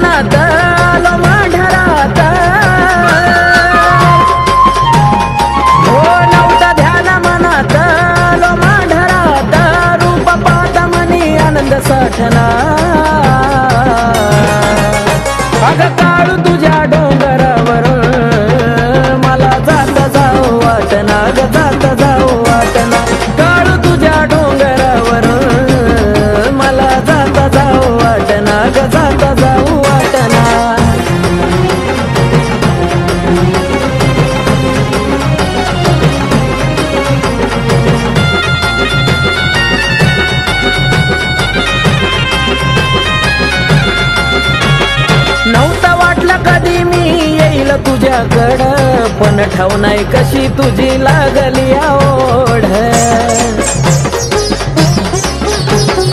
मनात आलो मांढरात हो नव्हता ध्यान मनात आलो मांढरात रूप पाहता मनी आनंद साठना अग काळू तुझ्या डोंगरावर मला जात जाऊ वाटना ग जात जाऊ वाटना काळू तुझ्या डोंगरावर मला जात जाऊ वाटना ग जात जाऊ वाटना नव्हता वाटलं कधी मी येईल तुझ्याकडं पण ठाव नाही कशी तुझी लागली ओढ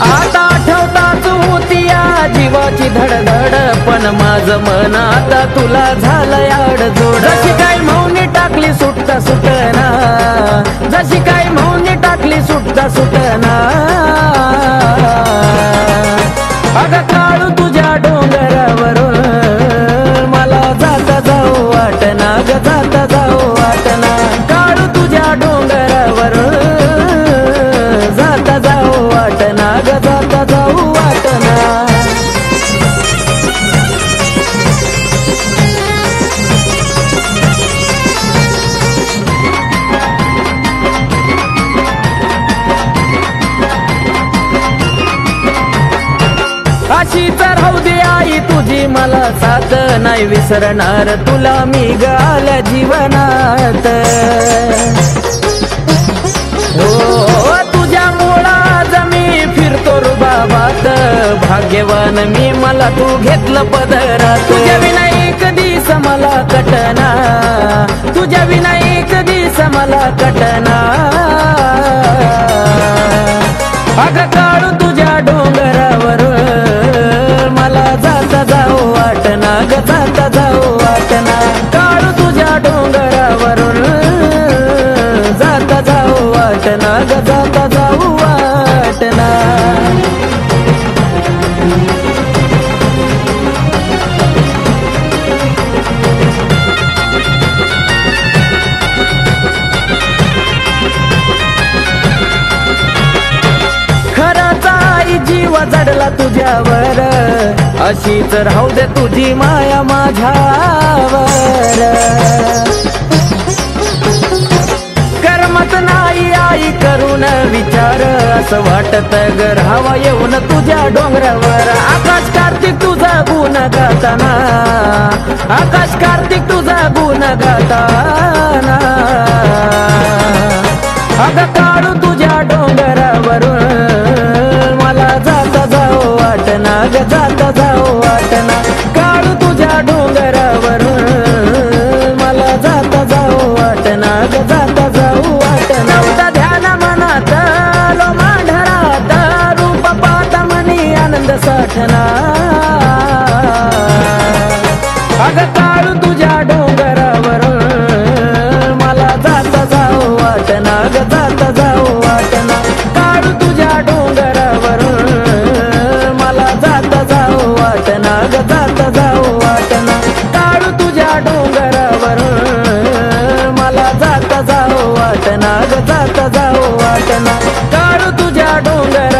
आता आठवताच होती या जीवाची धडधड पण माझं मन आता तुला झालं आडजोड जशी काय मौनी टाकली सुटता सुटना जशी काय मौनी टाकली सुटता सुटना अग काळू तुझ्या डोंगरावर मला जाता जाऊ वाटना ग जाता जाऊ वाटना काळू तुझ्या डोंगरावर जाता जाऊ वाटना ग जाता जाऊ वाटना अशीच राहू दे आई तुझी मला साथ नाही विसरणार तुला मी गाल्या जीवनात हो तुझ्या मुळात मी फिरतो रुबाबात भाग्यवान मी मला तू घेतलं पदरात तुझ्या विना एक दिस मला कटना तुझ्या विना एक दिस मला कटना अग काळू तुझ्या डोंगरावर मला जाता जाऊ वाटना ग जाता जाऊ वाटना काळू तुझ्या डोंगरावर जाता जाऊ वाटना ग जाता जाऊ वाटना जीव जडला तुझ्यावर अशीच राहू दे तुझी माया माझ्यावर करमत नाही आई करून विचार असं वाटत ग राहावा येऊन तुझ्या डोंगरावर आकाश कार्तिक तुझा गुण गाताना आकाश कार्तिक तुझा गुण गाताना अग काळू तुझ्या डोंगरावर मला जाता जाऊ वाटना ग जाता जाऊ वाटना काळू तुझ्या डोंगरावर मला जाता जाऊ वाटना ग जाता जाऊ वाटना नव्हता ध्यान मनात आलो मांढरात रूप पाहता मनी आनंद साठना अग काळू तुझ्या डोंगरावर मला जाता जाऊ वाटना ग जाता जाऊ वाटना काळू तुझ्या डोंगरावर मला जाता जाऊ वाटना ग जाता जाऊ वाटना काळू तुझ्या डोंगरावर मला जाता जाऊ वाटना ग जाता जाऊ वाटना काळू तुझ्या डोंगर